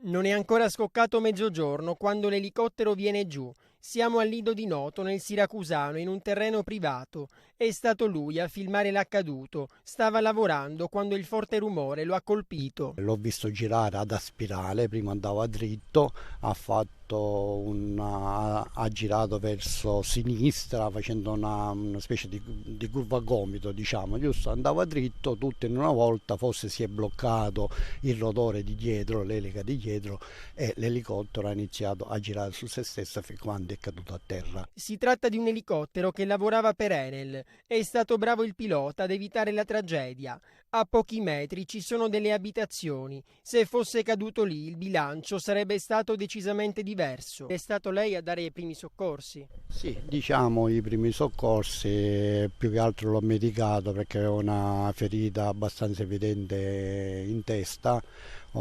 Non è ancora scoccato mezzogiorno quando l'elicottero viene giù. Siamo al Lido di Noto, nel Siracusano, in un terreno privato. È stato lui a filmare l'accaduto. Stava lavorando quando il forte rumore lo ha colpito. L'ho visto girare ad spirale, prima andava dritto, ha girato verso sinistra facendo una specie di curva a gomito, diciamo, giusto? Andava dritto, tutto in una volta, forse si è bloccato il rotore di dietro, l'elica di dietro, e l'elicottero ha iniziato a girare su se stesso fin quando è caduto a terra. Si tratta di un elicottero che lavorava per Enel. È stato bravo il pilota ad evitare la tragedia. A pochi metri ci sono delle abitazioni. Se fosse caduto lì, il bilancio sarebbe stato decisamente diverso. È stato lei a dare i primi soccorsi? Sì, diciamo i primi soccorsi, più che altro l'ho medicato perché aveva una ferita abbastanza evidente in testa. Gli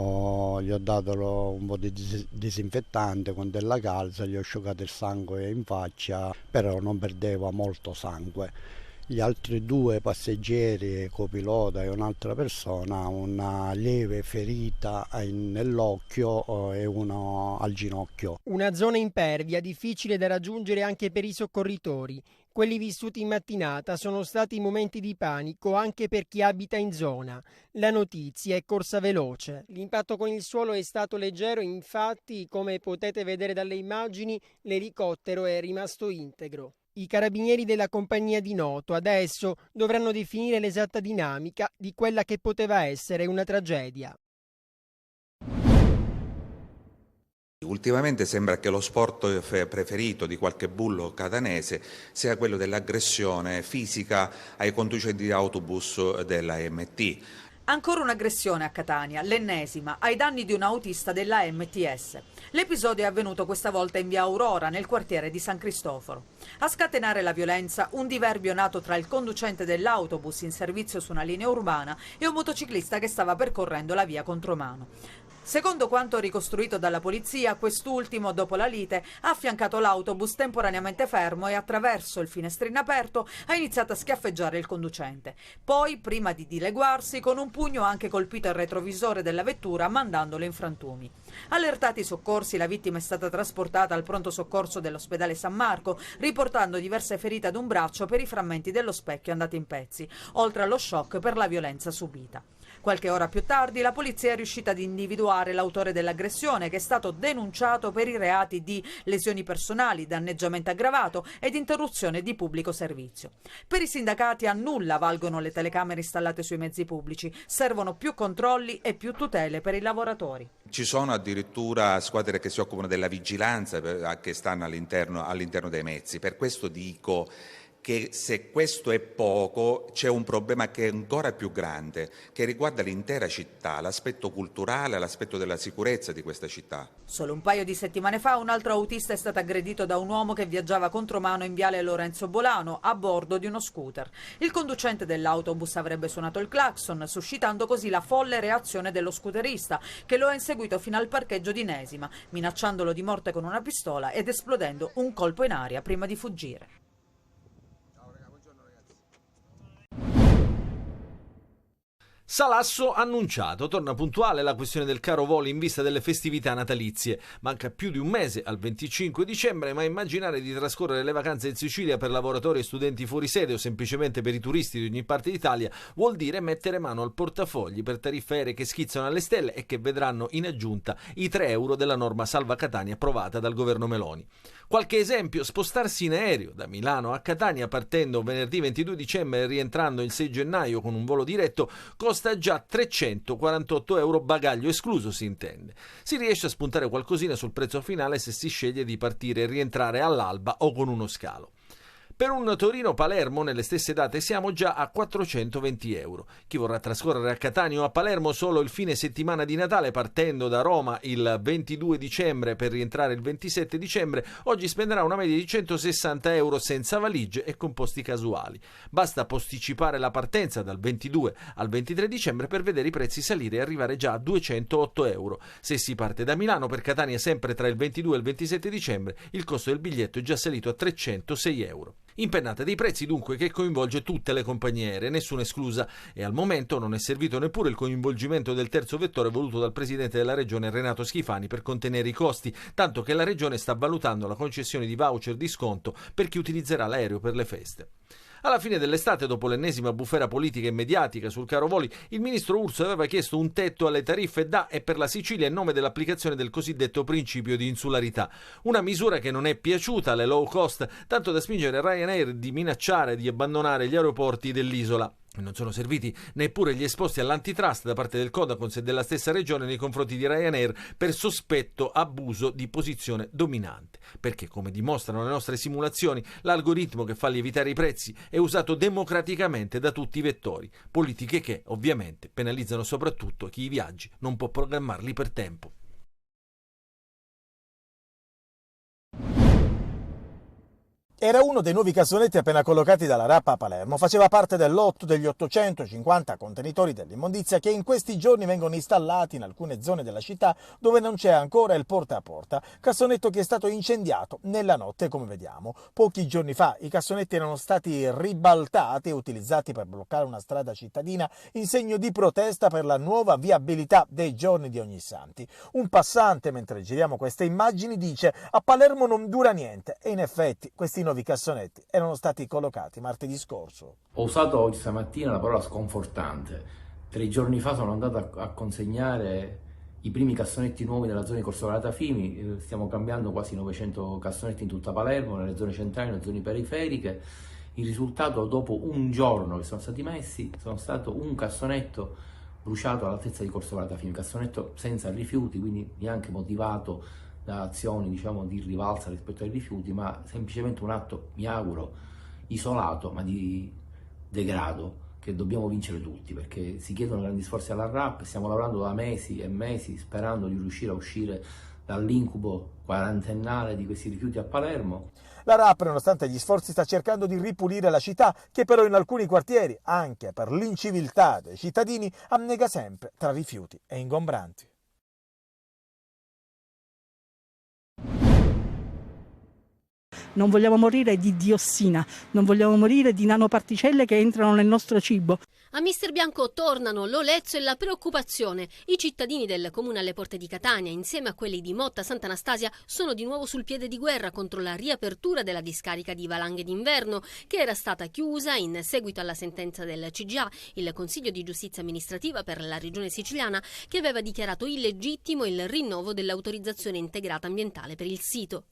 ho dato un po' di disinfettante con della calza, gli ho asciugato il sangue in faccia, però non perdeva molto sangue. Gli altri due passeggeri, copilota e un'altra persona, una lieve ferita nell'occhio e una al ginocchio. Una zona impervia, difficile da raggiungere anche per i soccorritori. Quelli vissuti in mattinata sono stati momenti di panico anche per chi abita in zona. La notizia è corsa veloce. L'impatto con il suolo è stato leggero, infatti, come potete vedere dalle immagini, l'elicottero è rimasto integro. I carabinieri della compagnia di Noto adesso dovranno definire l'esatta dinamica di quella che poteva essere una tragedia. Ultimamente sembra che lo sport preferito di qualche bullo catanese sia quello dell'aggressione fisica ai conducenti di autobus della MT. Ancora un'aggressione a Catania, l'ennesima, ai danni di un autista della MTS. L'episodio è avvenuto questa volta in via Aurora, nel quartiere di San Cristoforo. A scatenare la violenza, un diverbio nato tra il conducente dell'autobus in servizio su una linea urbana e un motociclista che stava percorrendo la via contromano. Secondo quanto ricostruito dalla polizia, quest'ultimo, dopo la lite, ha affiancato l'autobus temporaneamente fermo e attraverso il finestrino aperto ha iniziato a schiaffeggiare il conducente. Poi, prima di dileguarsi, con un pugno ha anche colpito il retrovisore della vettura, mandandolo in frantumi. Allertati i soccorsi, la vittima è stata trasportata al pronto soccorso dell'ospedale San Marco, riportando diverse ferite ad un braccio per i frammenti dello specchio andati in pezzi, oltre allo shock per la violenza subita. Qualche ora più tardi la polizia è riuscita ad individuare l'autore dell'aggressione, che è stato denunciato per i reati di lesioni personali, danneggiamento aggravato ed interruzione di pubblico servizio. Per i sindacati a nulla valgono le telecamere installate sui mezzi pubblici, servono più controlli e più tutele per i lavoratori. Ci sono addirittura squadre che si occupano della vigilanza che stanno all'interno dei mezzi. Per questo dico che se questo è poco, c'è un problema che è ancora più grande, che riguarda l'intera città, l'aspetto culturale, l'aspetto della sicurezza di questa città. Solo un paio di settimane fa un altro autista è stato aggredito da un uomo che viaggiava contromano in viale Lorenzo Bolano a bordo di uno scooter. Il conducente dell'autobus avrebbe suonato il clacson, suscitando così la folle reazione dello scooterista, che lo ha inseguito fino al parcheggio di Nesima, minacciandolo di morte con una pistola ed esplodendo un colpo in aria prima di fuggire. Salasso annunciato, torna puntuale la questione del caro voli in vista delle festività natalizie. Manca più di un mese al 25 dicembre, ma immaginare di trascorrere le vacanze in Sicilia per lavoratori e studenti fuori sede o semplicemente per i turisti di ogni parte d'Italia vuol dire mettere mano al portafogli per tariffe aeree che schizzano alle stelle e che vedranno in aggiunta i 3 euro della norma Salva Catania approvata dal governo Meloni. Qualche esempio: spostarsi in aereo da Milano a Catania partendo venerdì 22 dicembre e rientrando il 6 gennaio con un volo diretto costa già 348 euro, bagaglio escluso si intende. Si riesce a spuntare qualcosina sul prezzo finale se si sceglie di partire e rientrare all'alba o con uno scalo. Per un Torino-Palermo nelle stesse date siamo già a 420 euro. Chi vorrà trascorrere a Catania o a Palermo solo il fine settimana di Natale partendo da Roma il 22 dicembre per rientrare il 27 dicembre oggi spenderà una media di 160 euro senza valigie e con posti casuali. Basta posticipare la partenza dal 22 al 23 dicembre per vedere i prezzi salire e arrivare già a 208 euro. Se si parte da Milano per Catania sempre tra il 22 e il 27 dicembre il costo del biglietto è già salito a 306 euro. Impennata dei prezzi dunque che coinvolge tutte le compagnie aeree, nessuna esclusa, e al momento non è servito neppure il coinvolgimento del terzo vettore voluto dal presidente della regione Renato Schifani per contenere i costi, tanto che la regione sta valutando la concessione di voucher di sconto per chi utilizzerà l'aereo per le feste. Alla fine dell'estate, dopo l'ennesima bufera politica e mediatica sul caro voli, il ministro Urso aveva chiesto un tetto alle tariffe da e per la Sicilia in nome dell'applicazione del cosiddetto principio di insularità. Una misura che non è piaciuta alle low cost, tanto da spingere Ryanair di minacciare di abbandonare gli aeroporti dell'isola. Non sono serviti neppure gli esposti all'antitrust da parte del Codacons e della stessa regione nei confronti di Ryanair per sospetto abuso di posizione dominante. Perché, come dimostrano le nostre simulazioni, l'algoritmo che fa lievitare i prezzi è usato democraticamente da tutti i vettori. Politiche che, ovviamente, penalizzano soprattutto chi i viaggi non può programmarli per tempo. Era uno dei nuovi cassonetti appena collocati dalla RAP a Palermo. Faceva parte del lotto degli 850 contenitori dell'immondizia che in questi giorni vengono installati in alcune zone della città dove non c'è ancora il porta a porta. Cassonetto che è stato incendiato nella notte, come vediamo. Pochi giorni fa i cassonetti erano stati ribaltati e utilizzati per bloccare una strada cittadina in segno di protesta per la nuova viabilità dei giorni di Ognissanti. Un passante, mentre giriamo queste immagini, dice: a Palermo non dura niente, e in effetti questi nuovi cassonetti erano stati collocati martedì scorso. Ho usato oggi stamattina la parola sconfortante. 3 giorni fa sono andato a consegnare i primi cassonetti nuovi nella zona di Corso Galata Fimi. Stiamo cambiando quasi 900 cassonetti in tutta Palermo, nelle zone centrali, nelle zone periferiche. Il risultato, dopo un giorno che sono stati messi, sono stato un cassonetto bruciato all'altezza di Corso Galata Fimi, cassonetto senza rifiuti, quindi neanche motivato da azioni, diciamo, di rivalsa rispetto ai rifiuti, ma semplicemente un atto, mi auguro, isolato, ma di degrado, che dobbiamo vincere tutti, perché si chiedono grandi sforzi alla RAP. Stiamo lavorando da mesi e mesi sperando di riuscire a uscire dall'incubo quarantennale di questi rifiuti a Palermo. La RAP, nonostante gli sforzi, sta cercando di ripulire la città, che però in alcuni quartieri, anche per l'inciviltà dei cittadini, annega sempre tra rifiuti e ingombranti. Non vogliamo morire di diossina, non vogliamo morire di nanoparticelle che entrano nel nostro cibo. A Mister Bianco tornano l'olezzo e la preoccupazione. I cittadini del comune alle porte di Catania, insieme a quelli di Motta Sant'Anastasia, sono di nuovo sul piede di guerra contro la riapertura della discarica di Valanghe d'Inverno, che era stata chiusa in seguito alla sentenza del CGA, il Consiglio di Giustizia Amministrativa per la Regione Siciliana, che aveva dichiarato illegittimo il rinnovo dell'autorizzazione integrata ambientale per il sito.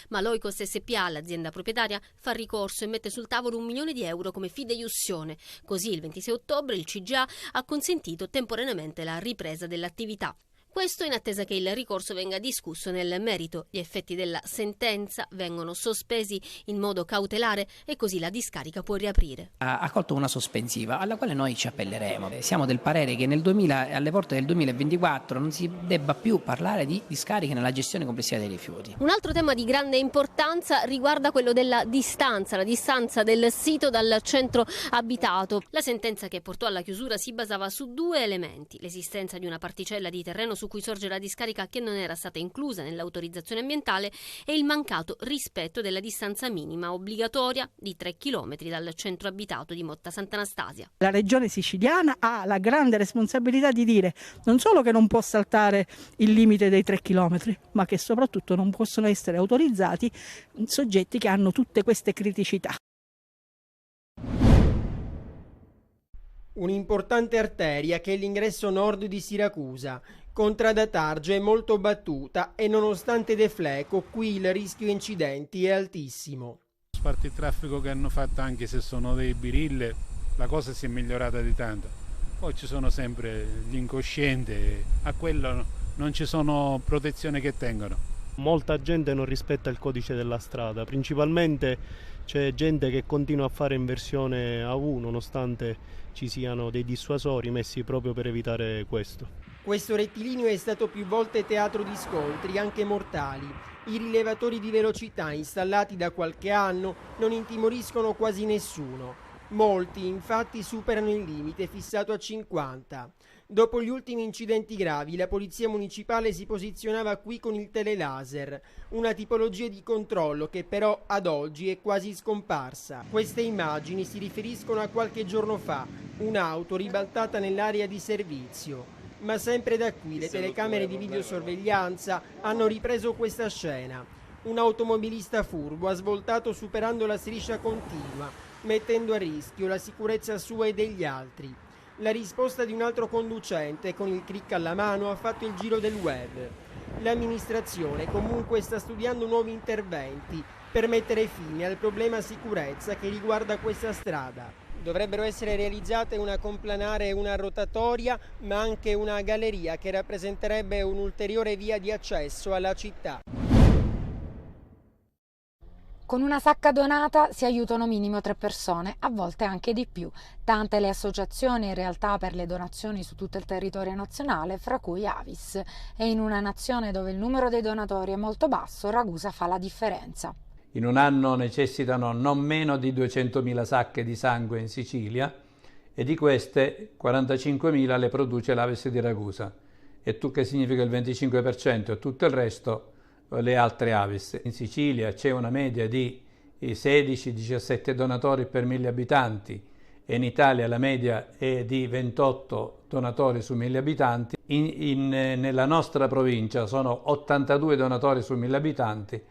Ma l'Oikos SpA, l'azienda proprietaria, fa ricorso e mette sul tavolo €1 milione come fideiussione. Così il 26 ottobre il CGA ha consentito temporaneamente la ripresa dell'attività. Questo in attesa che il ricorso venga discusso nel merito. Gli effetti della sentenza vengono sospesi in modo cautelare e così la discarica può riaprire. Ha accolto una sospensiva alla quale noi ci appelleremo. Siamo del parere che alle porte del 2024 non si debba più parlare di discariche nella gestione complessiva dei rifiuti. Un altro tema di grande importanza riguarda quello della distanza, la distanza del sito dal centro abitato. La sentenza che portò alla chiusura si basava su 2 elementi: l'esistenza di una particella di terreno su cui sorge la discarica che non era stata inclusa nell'autorizzazione ambientale e il mancato rispetto della distanza minima obbligatoria di 3 chilometri dal centro abitato di Motta Sant'Anastasia. La Regione siciliana ha la grande responsabilità di dire non solo che non può saltare il limite dei 3 chilometri, ma che soprattutto non possono essere autorizzati soggetti che hanno tutte queste criticità. Un'importante arteria che è l'ingresso nord di Siracusa. Contrada Targio è molto battuta e nonostante defleco qui il rischio incidenti è altissimo. A parte il traffico che hanno fatto, anche se sono dei birille, la cosa si è migliorata di tanto. Poi ci sono sempre gli incoscienti, a quello non ci sono protezioni che tengono. Molta gente non rispetta il codice della strada, principalmente c'è gente che continua a fare inversione a U nonostante ci siano dei dissuasori messi proprio per evitare questo. Questo rettilineo è stato più volte teatro di scontri, anche mortali. I rilevatori di velocità installati da qualche anno non intimoriscono quasi nessuno. Molti infatti superano il limite fissato a 50. Dopo gli ultimi incidenti gravi, la polizia municipale si posizionava qui con il telelaser, una tipologia di controllo che però ad oggi è quasi scomparsa. Queste immagini si riferiscono a qualche giorno fa, un'auto ribaltata nell'area di servizio. Ma sempre da qui le telecamere di videosorveglianza hanno ripreso questa scena. Un automobilista furbo ha svoltato superando la striscia continua, mettendo a rischio la sicurezza sua e degli altri. La risposta di un altro conducente con il crick alla mano ha fatto il giro del web. L'amministrazione comunque sta studiando nuovi interventi per mettere fine al problema sicurezza che riguarda questa strada. Dovrebbero essere realizzate una complanare e una rotatoria, ma anche una galleria che rappresenterebbe un'ulteriore via di accesso alla città. Con una sacca donata si aiutano minimo 3 persone, a volte anche di più. Tante le associazioni e realtà per le donazioni su tutto il territorio nazionale, fra cui Avis. E in una nazione dove il numero dei donatori è molto basso, Ragusa fa la differenza. In un anno necessitano non meno di 200.000 sacche di sangue in Sicilia e di queste 45.000 le produce l'Avis di Ragusa. E tu che significa il 25% e tutto il resto le altre Avis. In Sicilia c'è una media di 16-17 donatori per 1.000 abitanti e in Italia la media è di 28 donatori su 1.000 abitanti. Nella nostra provincia sono 82 donatori su 1.000 abitanti,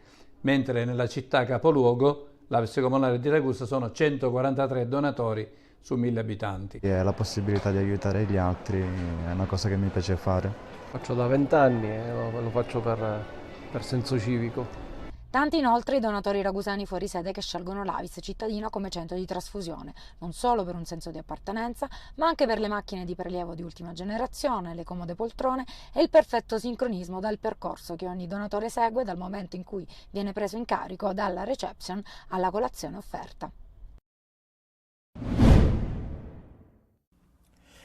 mentre nella città capoluogo, l'Avis comunale di Ragusa, sono 143 donatori su 1.000 abitanti. La possibilità di aiutare gli altri è una cosa che mi piace fare. Faccio da 20 anni e lo faccio per senso civico. Tanti inoltre i donatori ragusani fuori sede che scelgono l'Avis cittadina come centro di trasfusione, non solo per un senso di appartenenza, ma anche per le macchine di prelievo di ultima generazione, le comode poltrone e il perfetto sincronismo dal percorso che ogni donatore segue dal momento in cui viene preso in carico dalla reception alla colazione offerta.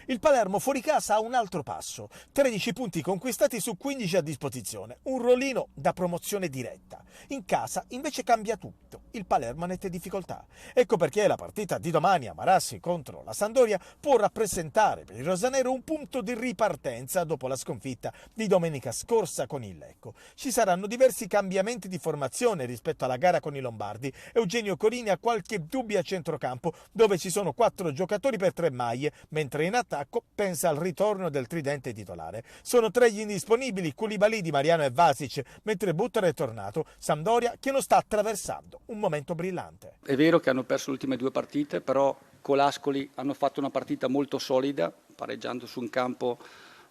Il Palermo fuori casa ha un altro passo, 13 punti conquistati su 15 a disposizione, un rollino da promozione diretta. In casa invece cambia tutto, il Palermo ha nette difficoltà. Ecco perché la partita di domani a Marassi contro la Sampdoria può rappresentare per il rosanero un punto di ripartenza dopo la sconfitta di domenica scorsa con il Lecco. Ci saranno diversi cambiamenti di formazione rispetto alla gara con i Lombardi. Eugenio Corini ha qualche dubbio a centrocampo dove ci sono 4 giocatori per 3 maglie, mentre in attacco pensa al ritorno del tridente titolare. Sono 3 gli indisponibili, Koulibaly, Di Mariano e Vasic, mentre Buttera è tornato. Sampdoria che non sta attraversando un momento brillante. È vero che hanno perso le ultime 2 partite, però Colascoli hanno fatto una partita molto solida, pareggiando su un campo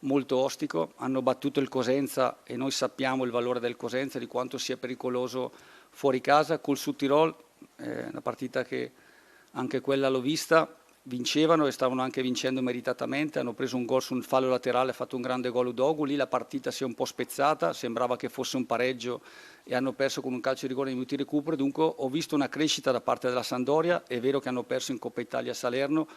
molto ostico, hanno battuto il Cosenza e noi sappiamo il valore del Cosenza, di quanto sia pericoloso fuori casa. Col Südtirol, una partita che anche quella l'ho vista, vincevano e stavano anche vincendo meritatamente, hanno preso un gol su un fallo laterale, ha fatto un grande gol Udogu, lì la partita si è un po' spezzata, sembrava che fosse un pareggio e hanno perso con un calcio di rigore nei minuti di recupero. Dunque ho visto una crescita da parte della Sampdoria, è vero che hanno perso in Coppa Italia a Salerno,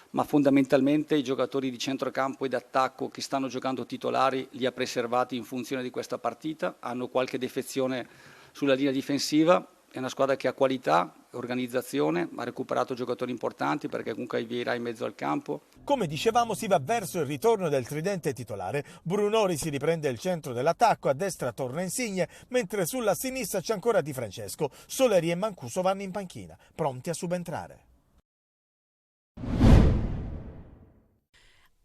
ma fondamentalmente i giocatori di centrocampo e d'attacco che stanno giocando titolari li ha preservati in funzione di questa partita, hanno qualche defezione sulla linea difensiva. È una squadra che ha qualità, organizzazione, ha recuperato giocatori importanti perché comunque hai Vieira in mezzo al campo. Come dicevamo si va verso il ritorno del tridente titolare, Brunori si riprende il centro dell'attacco, a destra torna Insigne, mentre sulla sinistra c'è ancora Di Francesco, Soleri e Mancuso vanno in panchina, pronti a subentrare.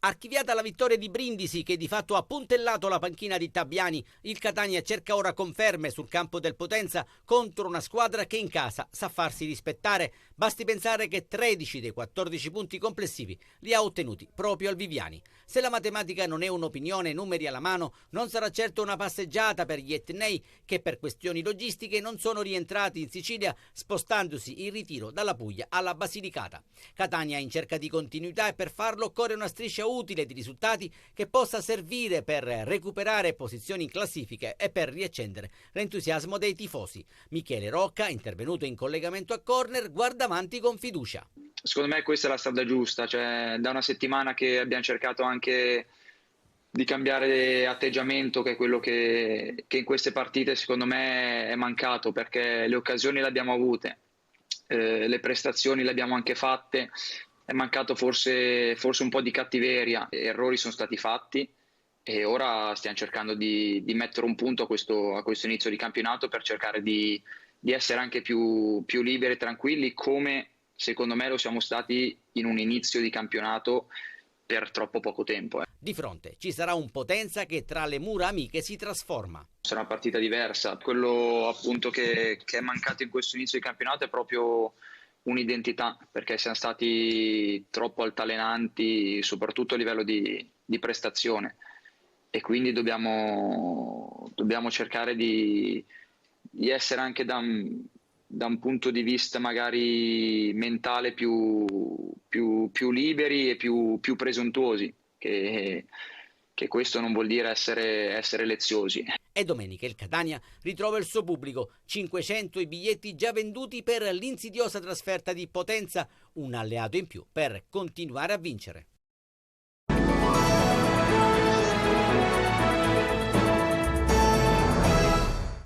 Archiviata la vittoria di Brindisi che di fatto ha puntellato la panchina di Tabiani, il Catania cerca ora conferme sul campo del Potenza contro una squadra che in casa sa farsi rispettare. Basti pensare che 13 dei 14 punti complessivi li ha ottenuti proprio al Viviani. Se la matematica non è un'opinione, numeri alla mano, non sarà certo una passeggiata per gli etnei che per questioni logistiche non sono rientrati in Sicilia spostandosi in ritiro dalla Puglia alla Basilicata. Catania in cerca di continuità e per farlo occorre una striscia utile di risultati che possa servire per recuperare posizioni in classifiche e per riaccendere l'entusiasmo dei tifosi. Michele Rocca, intervenuto in collegamento a Corner, guarda avanti con fiducia. Secondo me questa è la strada giusta, cioè da una settimana che abbiamo cercato anche di cambiare atteggiamento, che è quello che in queste partite secondo me è mancato, perché le occasioni le abbiamo avute. le prestazioni le abbiamo anche fatte, è mancato forse un po' di cattiveria, errori sono stati fatti e ora stiamo cercando di mettere un punto a questo inizio di campionato per cercare di essere anche più liberi e tranquilli, come secondo me lo siamo stati in un inizio di campionato per troppo poco tempo. Di fronte ci sarà un Potenza che tra le mura amiche si trasforma. Sarà una partita diversa, quello appunto che è mancato in questo inizio di campionato è proprio un'identità, perché siamo stati troppo altalenanti soprattutto a livello di prestazione e quindi dobbiamo cercare di essere anche da un punto di vista magari mentale più liberi e più presuntuosi, che questo non vuol dire essere leziosi. E domenica il Catania ritrova il suo pubblico, 500 i biglietti già venduti per l'insidiosa trasferta di Potenza, un alleato in più per continuare a vincere.